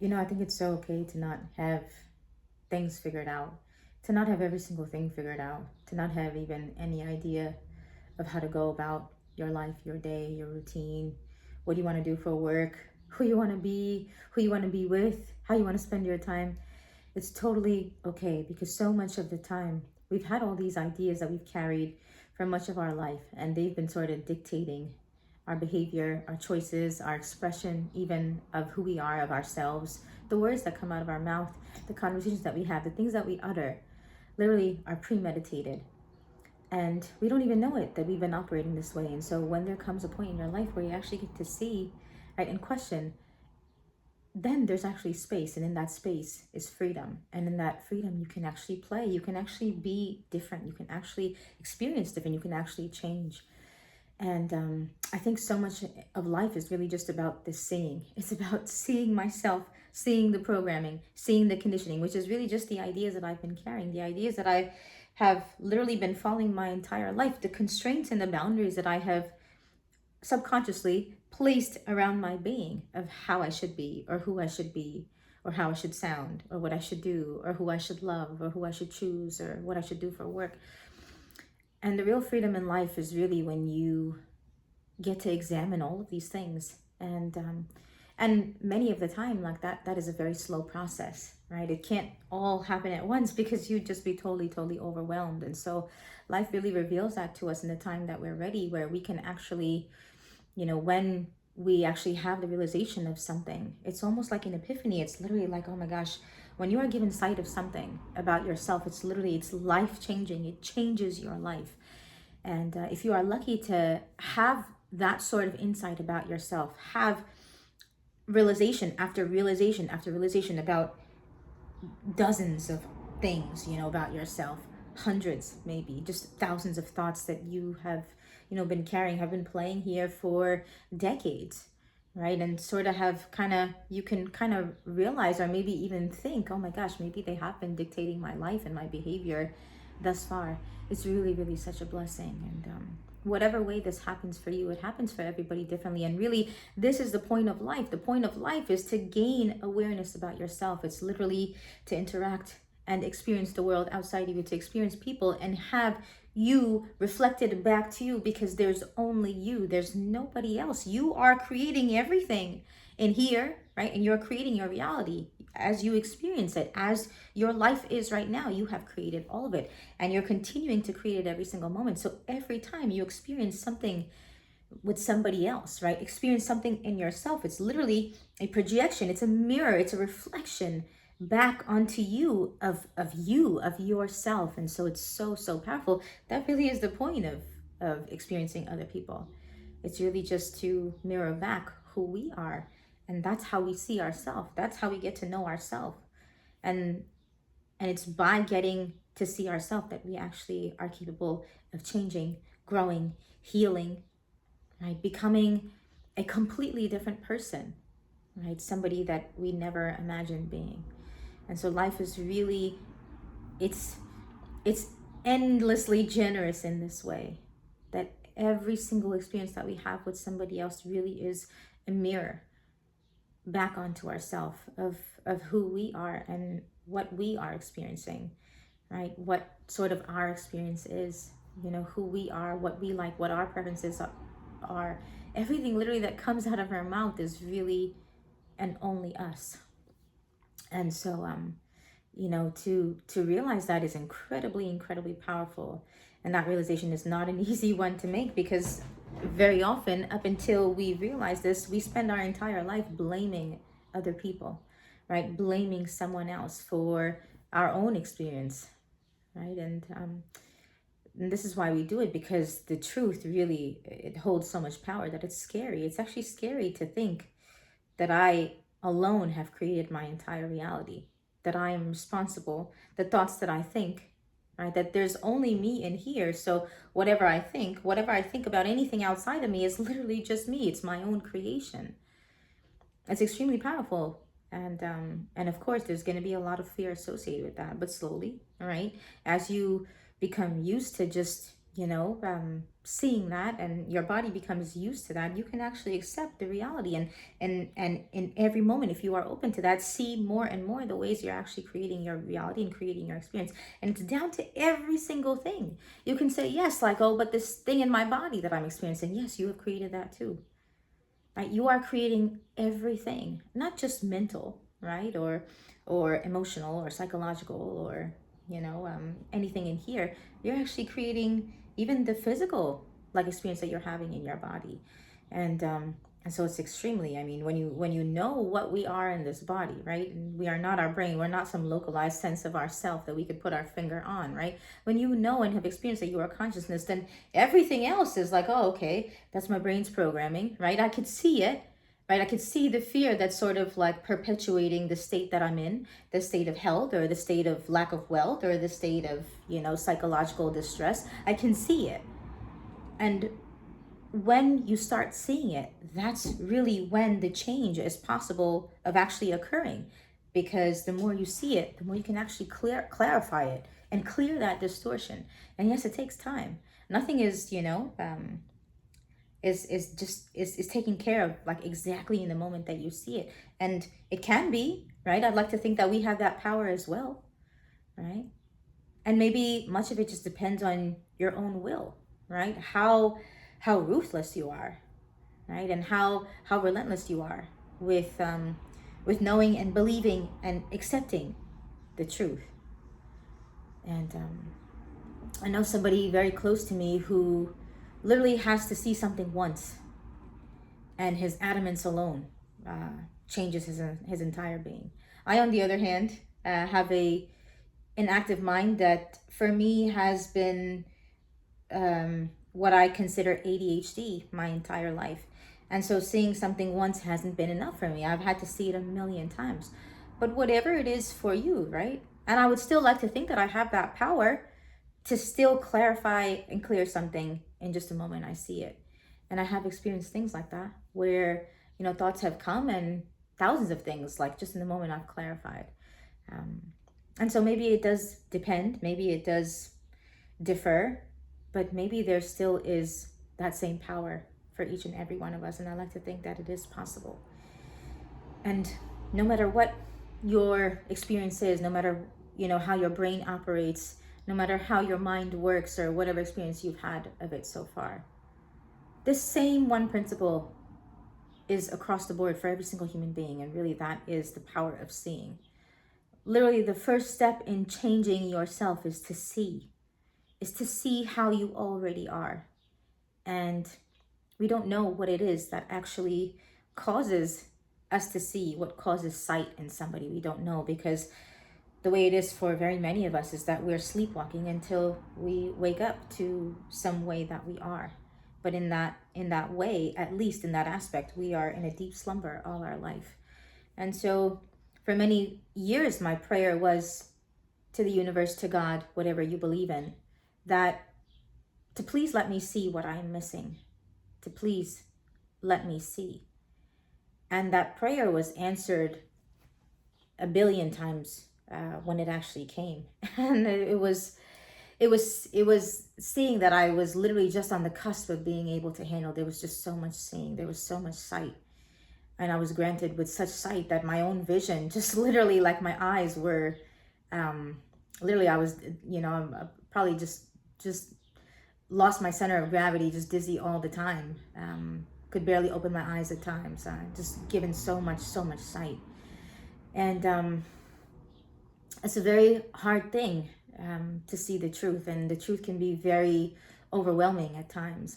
I think it's so okay to not have things figured out, to not have every single thing figured out, to not have even any idea of how to go about your life, your day, your routine, what you want to do for work, who you want to be, who you want to be with, how you want to spend your time. It's totally okay because so much of the time we've had all these ideas that we've carried for much of our life, and they've been sort of dictating our behavior, our choices, our expression, even of who we are, of ourselves, the words that come out of our mouth, the conversations that we have, the things that we utter, literally are premeditated. And we don't even know it that we've been operating this way. And so when there comes a point in your life where you actually get to see, right, and question, then there's actually space. And in that space is freedom. And in that freedom, you can actually play. You can actually be different. You can actually experience different. You can actually change. And I think so much of life is really just about this seeing. It's about seeing myself, seeing the programming, seeing the conditioning, which is really just the ideas that I've been carrying, the ideas that I have literally been following my entire life, the constraints and the boundaries that I have subconsciously placed around my being of how I should be, or who I should be, or how I should sound, or what I should do, or who I should love, or who I should choose, or what I should do for work. And the real freedom in life is really when you get to examine all of these things, and many of the time, like that is a very slow process, right? It can't all happen at once because you'd just be totally overwhelmed. And so life really reveals that to us in the time that we're ready, where we can actually, when we actually have the realization of something, it's almost like an epiphany. It's literally like, oh my gosh, when you are given sight of something about yourself, it's life changing. It changes your life. And if you are lucky to have that sort of insight about yourself, have realization after realization after realization about dozens of things, about yourself, hundreds, maybe just thousands of thoughts that you have, been carrying, have been playing here for decades, right? And sort of have you can kind of realize, or maybe even think, oh my gosh, maybe they have been dictating my life and my behavior thus far. It's really such a blessing. And whatever way this happens for you, it happens for everybody differently. And really, this is the point of life. The point of life is to gain awareness about yourself. It's literally to interact and experience the world outside of you, to experience people and have you reflected back to you, because there's only you, there's nobody else. You are creating everything in here, right? And you're creating your reality as you experience it, as your life is right now. You have created all of it, and you're continuing to create it every single moment. So every time you experience something with somebody else, right, experience something in yourself, it's literally a projection, it's a mirror, it's a reflection back onto you of yourself. And so it's so powerful. That really is the point of experiencing other people. It's really just to mirror back who we are, and that's how we see ourselves, that's how we get to know ourselves. And and it's by getting to see ourselves that we actually are capable of changing, growing, healing, right, becoming a completely different person, right, somebody that we never imagined being. And so life is really, it's it's endlessly generous in this way, that every single experience that we have with somebody else really is a mirror back onto ourselves of who we are and what we are experiencing, right? What sort of our experience is, who we are, what we like, what our preferences are. Everything literally that comes out of our mouth is really and only us. And so to realize that is incredibly powerful. And that realization is not an easy one to make, because very often, up until we realize this, we spend our entire life blaming other people, right, blaming someone else for our own experience, right? And this is why we do it, because the truth really, it holds so much power that it's scary. It's actually scary to think that I alone have created my entire reality, that I am responsible, the thoughts that I think, right? That there's only me in here. So whatever I think about anything outside of me is literally just me. It's my own creation. It's extremely powerful. And of course, there's going to be a lot of fear associated with that. But slowly, all right, as you become used to just seeing that, and your body becomes used to that, you can actually accept the reality, and in every moment, if you are open to that, see more and more the ways you're actually creating your reality and creating your experience. And it's down to every single thing. You can say yes, like, oh, but this thing in my body that I'm experiencing, yes, you have created that too, right? You are creating everything, not just mental, right? Or emotional or psychological, or anything in here. You're actually creating even the physical like experience that you're having in your body. And so it's extremely, I mean, when you know what we are in this body, right? And we are not our brain, we're not some localized sense of ourself that we could put our finger on, right? When you know and have experienced that you are consciousness, then everything else is like, oh, okay, that's my brain's programming, right? I could see it, right? I could see the fear that's sort of like perpetuating the state that I'm in, the state of health, or the state of lack of wealth, or the state of, psychological distress. I can see it. And when you start seeing it, that's really when the change is possible of actually occurring. Because the more you see it, the more you can actually clarify it and clear that distortion. And yes, it takes time. Nothing is, is taken care of like exactly in the moment that you see it. And it can be, right? I'd like to think that we have that power as well, right? And maybe much of it just depends on your own will, right? How ruthless you are, right? And how relentless you are with knowing and believing and accepting the truth. And I know somebody very close to me who literally has to see something once, and his adamance alone changes his entire being. I, on the other hand, have an active mind that for me has been what I consider ADHD my entire life. And so seeing something once hasn't been enough for me. I've had to see it a million times. But whatever it is for you, right? And I would still like to think that I have that power to still clarify and clear something in just a moment I see it. And I have experienced things like that where, thoughts have come, and thousands of things, like just in the moment I've clarified. Um, and so maybe it does depend, maybe it does differ, but maybe there still is that same power for each and every one of us. And I like to think that it is possible. And no matter what your experience is, no matter, how your brain operates, no matter how your mind works, or whatever experience you've had of it so far, this same one principle is across the board for every single human being. And really, that is the power of seeing. Literally, the first step in changing yourself is to see how you already are. And we don't know what it is that actually causes us to see, what causes sight in somebody. We don't know, because the way it is for very many of us is that we're sleepwalking until we wake up to some way that we are. But in that way, at least in that aspect, we are in a deep slumber all our life. And so for many years, my prayer was to the universe, to God, whatever you believe in, that to please let me see what I am missing, to please let me see. And that prayer was answered a billion times when it actually came. And it was seeing that I was literally just on the cusp of being able to handle. There was just so much seeing, there was so much sight. And I was granted with such sight that my own vision, just literally, like my eyes were, literally I was, probably just lost my center of gravity, just dizzy all the time. Could barely open my eyes at times, just given so much sight. And it's a very hard thing to see the truth, and the truth can be very overwhelming at times.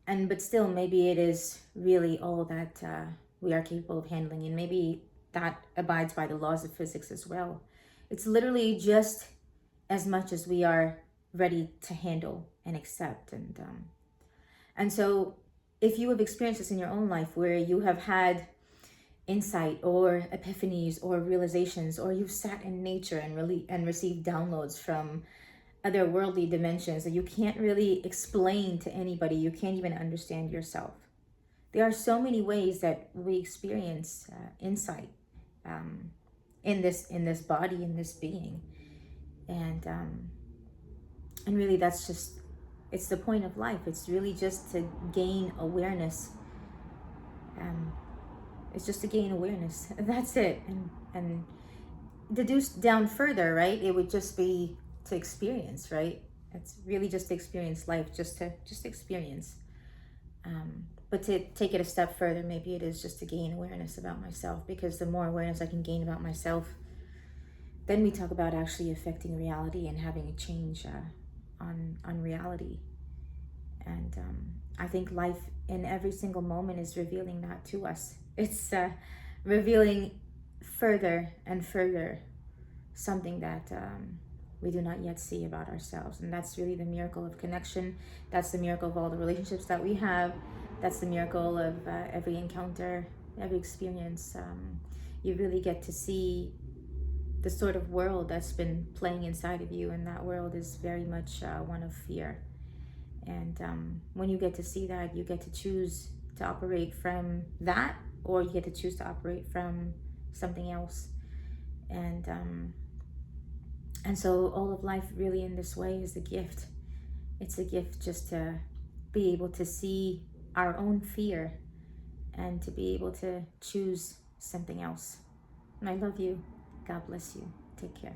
And but still, maybe it is really all that we are capable of handling, and maybe that abides by the laws of physics as well. It's literally just as much as we are ready to handle and accept. And so if you have experienced this in your own life, where you have had insight or epiphanies or realizations, or you've sat in nature and received downloads from otherworldly dimensions that you can't really explain to anybody, you can't even understand yourself. There are so many ways that we experience insight in this body, in this being. And And really, that's just, it's the point of life. It's really just to gain awareness. um, it's just to gain awareness. That's it. And deduce down further, right, it would just be to experience, right? It's really just to experience life, just experience. But to take it a step further, maybe it is just to gain awareness about myself, because the more awareness I can gain about myself, then we talk about actually affecting reality and having a change on reality. And I think life in every single moment is revealing that to us. It's revealing further and further something that we do not yet see about ourselves. And that's really the miracle of connection. That's the miracle of all the relationships that we have. That's the miracle of every encounter, every experience. You really get to see the sort of world that's been playing inside of you, and that world is very much one of fear. And when you get to see that, you get to choose to operate from that, or you get to choose to operate from something else. And so all of life really in this way is a gift. It's a gift just to be able to see our own fear and to be able to choose something else. And I love you. God bless you. Take care.